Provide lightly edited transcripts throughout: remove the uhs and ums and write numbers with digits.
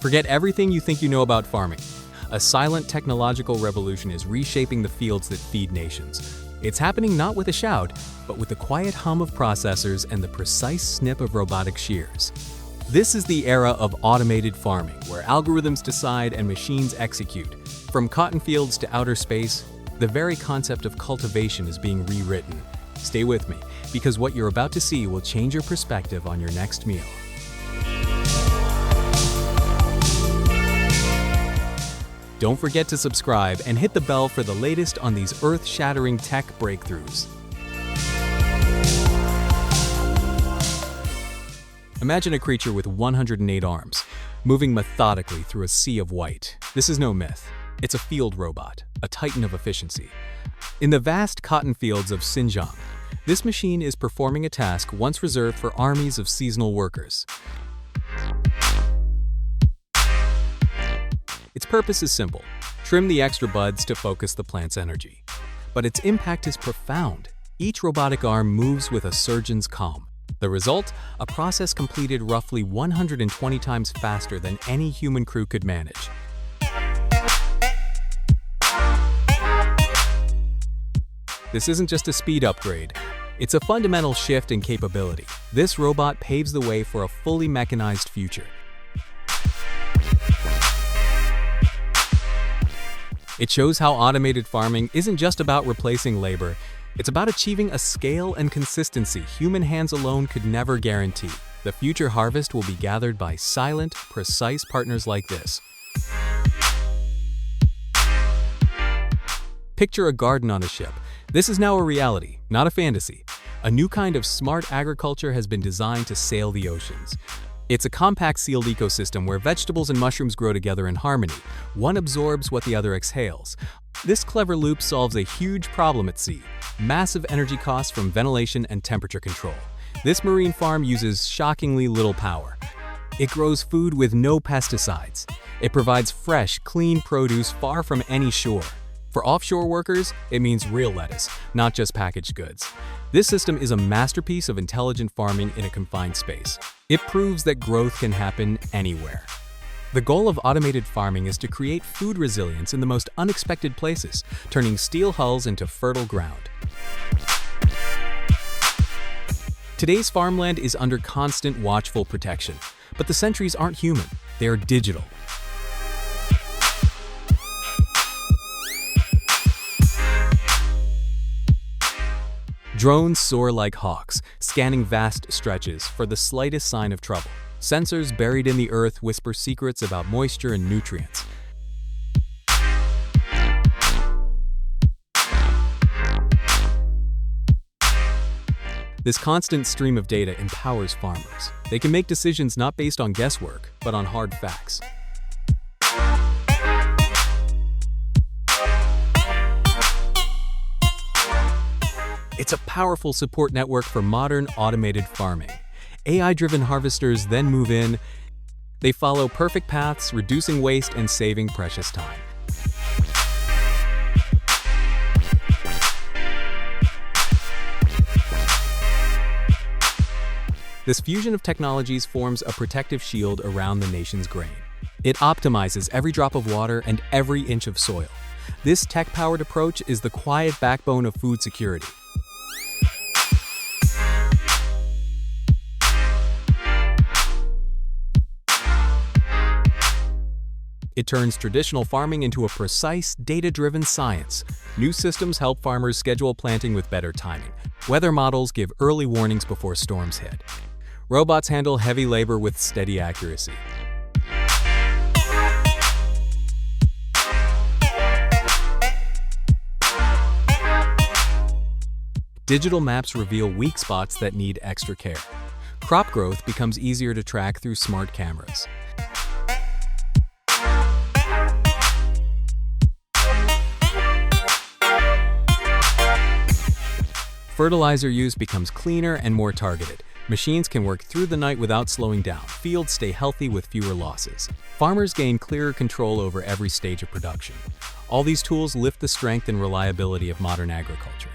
Forget everything you think you know about farming. A silent technological revolution is reshaping the fields that feed nations. It's happening not with a shout, but with the quiet hum of processors and the precise snip of robotic shears. This is the era of automated farming, where algorithms decide and machines execute. From cotton fields to outer space, the very concept of cultivation is being rewritten. Stay with me, because what you're about to see will change your perspective on your next meal. Don't forget to subscribe and hit the bell for the latest on these earth-shattering tech breakthroughs. Imagine a creature with 108 arms, moving methodically through a sea of white. This is no myth. It's a field robot, a titan of efficiency. In the vast cotton fields of Xinjiang, this machine is performing a task once reserved for armies of seasonal workers. Its purpose is simple: trim the extra buds to focus the plant's energy. But its impact is profound. Each robotic arm moves with a surgeon's calm. The result? A process completed roughly 120 times faster than any human crew could manage. This isn't just a speed upgrade. It's a fundamental shift in capability. This robot paves the way for a fully mechanized future. It shows how automated farming isn't just about replacing labor. It's about achieving a scale and consistency human hands alone could never guarantee. The future harvest will be gathered by silent, precise partners like this. Picture a garden on a ship. This is now a reality, not a fantasy. A new kind of smart agriculture has been designed to sail the oceans. It's a compact sealed ecosystem where vegetables and mushrooms grow together in harmony. One absorbs what the other exhales. This clever loop solves a huge problem at sea: massive energy costs from ventilation and temperature control. This marine farm uses shockingly little power. It grows food with no pesticides. It provides fresh, clean produce far from any shore. For offshore workers, it means real lettuce, not just packaged goods. This system is a masterpiece of intelligent farming in a confined space. It proves that growth can happen anywhere. The goal of automated farming is to create food resilience in the most unexpected places, turning steel hulls into fertile ground. Today's farmland is under constant watchful protection, but the sentries aren't human, they are digital. Drones soar like hawks, scanning vast stretches for the slightest sign of trouble. Sensors buried in the earth whisper secrets about moisture and nutrients. This constant stream of data empowers farmers. They can make decisions not based on guesswork, but on hard facts. It's a powerful support network for modern automated farming. AI-driven harvesters then move in. They follow perfect paths, reducing waste and saving precious time. This fusion of technologies forms a protective shield around the nation's grain. It optimizes every drop of water and every inch of soil. This tech-powered approach is the quiet backbone of food security. It turns traditional farming into a precise, data-driven science. New systems help farmers schedule planting with better timing. Weather models give early warnings before storms hit. Robots handle heavy labor with steady accuracy. Digital maps reveal weak spots that need extra care. Crop growth becomes easier to track through smart cameras. Fertilizer use becomes cleaner and more targeted. Machines can work through the night without slowing down. Fields stay healthy with fewer losses. Farmers gain clearer control over every stage of production. All these tools lift the strength and reliability of modern agriculture.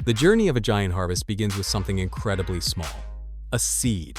The journey of a giant harvest begins with something incredibly small: a seed.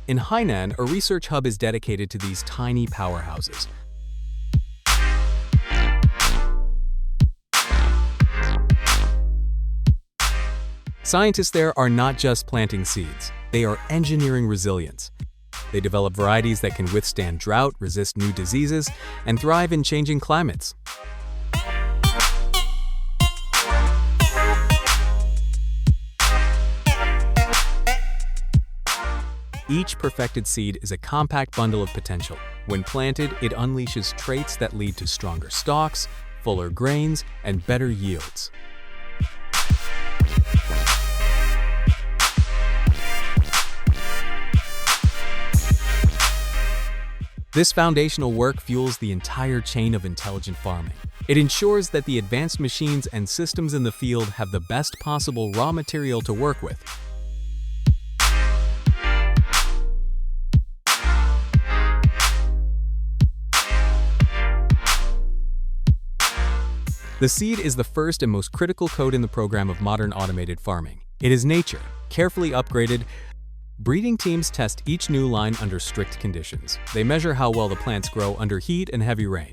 In Hainan, a research hub is dedicated to these tiny powerhouses. Scientists there are not just planting seeds, they are engineering resilience. They develop varieties that can withstand drought, resist new diseases, and thrive in changing climates. Each perfected seed is a compact bundle of potential. When planted, it unleashes traits that lead to stronger stalks, fuller grains, and better yields. This foundational work fuels the entire chain of intelligent farming. It ensures that the advanced machines and systems in the field have the best possible raw material to work with. The seed is the first and most critical code in the program of modern automated farming. It is nature, carefully upgraded. Breeding teams test each new line under strict conditions. They measure how well the plants grow under heat and heavy rain.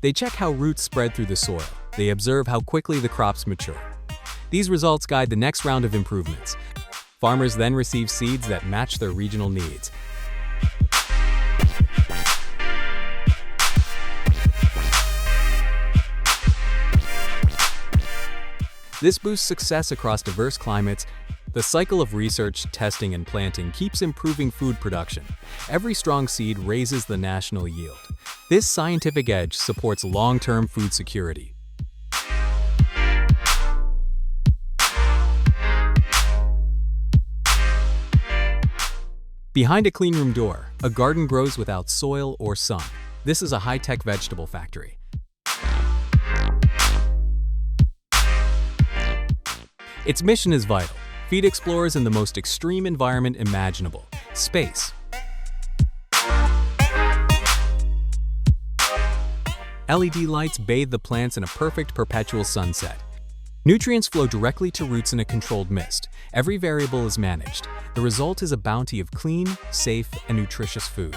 They check how roots spread through the soil. They observe how quickly the crops mature. These results guide the next round of improvements. Farmers then receive seeds that match their regional needs. This boosts success across diverse climates. The cycle of research, testing, and planting keeps improving food production. Every strong seed raises the national yield. This scientific edge supports long-term food security. Behind a cleanroom door, a garden grows without soil or sun. This is a high-tech vegetable factory. Its mission is vital. Feed explorers in the most extreme environment imaginable: space. LED lights bathe the plants in a perfect perpetual sunset. Nutrients flow directly to roots in a controlled mist. Every variable is managed. The result is a bounty of clean, safe, and nutritious food.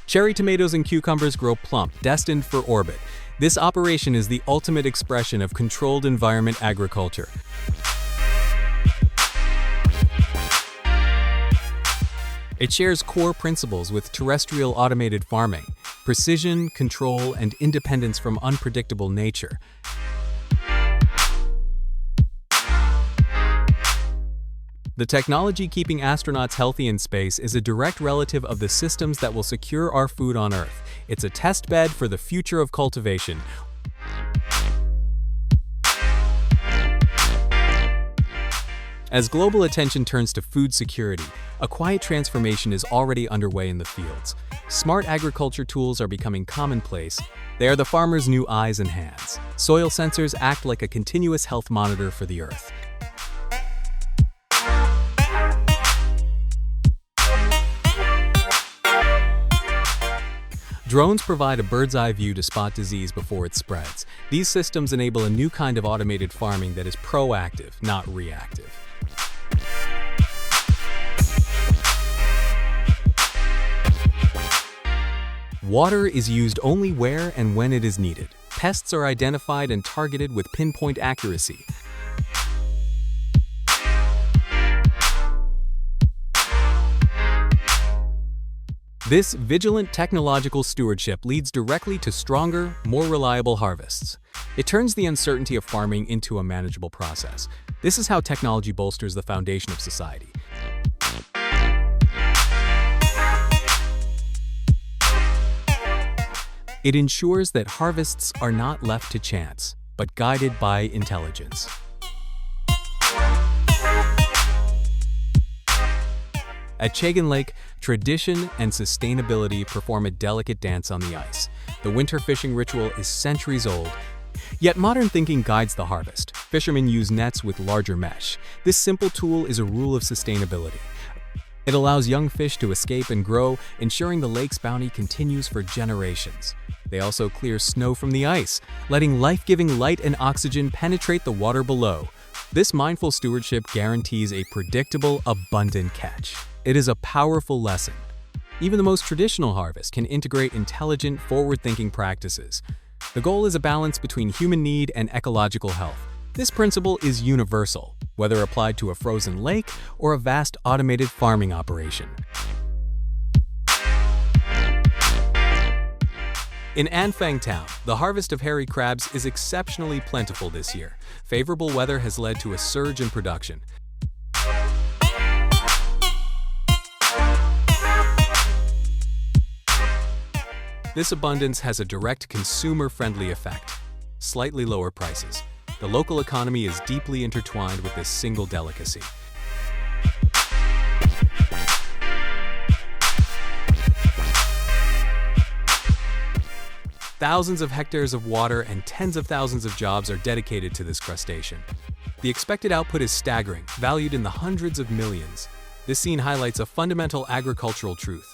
Cherry tomatoes and cucumbers grow plump, destined for orbit. This operation is the ultimate expression of controlled environment agriculture. It shares core principles with terrestrial automated farming: precision, control, and independence from unpredictable nature. The technology keeping astronauts healthy in space is a direct relative of the systems that will secure our food on Earth. It's a test bed for the future of cultivation. As global attention turns to food security, a quiet transformation is already underway in the fields. Smart agriculture tools are becoming commonplace. They are the farmer's new eyes and hands. Soil sensors act like a continuous health monitor for the Earth. Drones provide a bird's-eye view to spot disease before it spreads. These systems enable a new kind of automated farming that is proactive, not reactive. Water is used only where and when it is needed. Pests are identified and targeted with pinpoint accuracy. This vigilant technological stewardship leads directly to stronger, more reliable harvests. It turns the uncertainty of farming into a manageable process. This is how technology bolsters the foundation of society. It ensures that harvests are not left to chance, but guided by intelligence. At Chagan Lake, tradition and sustainability perform a delicate dance on the ice. The winter fishing ritual is centuries old, yet modern thinking guides the harvest. Fishermen use nets with larger mesh. This simple tool is a rule of sustainability. It allows young fish to escape and grow, ensuring the lake's bounty continues for generations. They also clear snow from the ice, letting life-giving light and oxygen penetrate the water below. This mindful stewardship guarantees a predictable, abundant catch. It is a powerful lesson. Even the most traditional harvest can integrate intelligent, forward-thinking practices. The goal is a balance between human need and ecological health. This principle is universal, whether applied to a frozen lake or a vast automated farming operation. In Anfang Town, the harvest of hairy crabs is exceptionally plentiful this year. Favorable weather has led to a surge in production. This abundance has a direct consumer-friendly effect: slightly lower prices. The local economy is deeply intertwined with this single delicacy. Thousands of hectares of water and tens of thousands of jobs are dedicated to this crustacean. The expected output is staggering, valued in the hundreds of millions. This scene highlights a fundamental agricultural truth.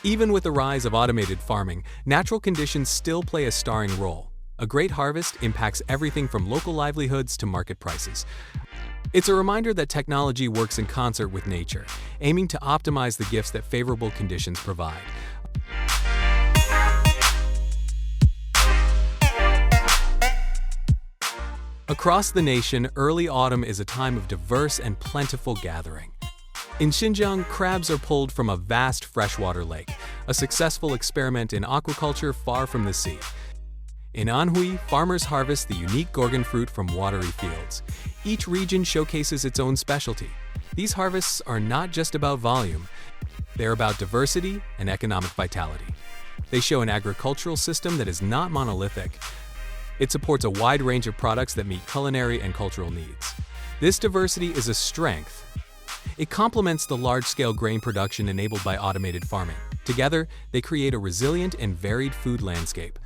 Even with the rise of automated farming, natural conditions still play a starring role. A great harvest impacts everything from local livelihoods to market prices. It's a reminder that technology works in concert with nature, aiming to optimize the gifts that favorable conditions provide. Across the nation, early autumn is a time of diverse and plentiful gathering. In Xinjiang, crabs are pulled from a vast freshwater lake, a successful experiment in aquaculture far from the sea. In Anhui, farmers harvest the unique gorgon fruit from watery fields. Each region showcases its own specialty. These harvests are not just about volume, they're about diversity and economic vitality. They show an agricultural system that is not monolithic. It supports a wide range of products that meet culinary and cultural needs. This diversity is a strength. It complements the large-scale grain production enabled by automated farming. Together, they create a resilient and varied food landscape.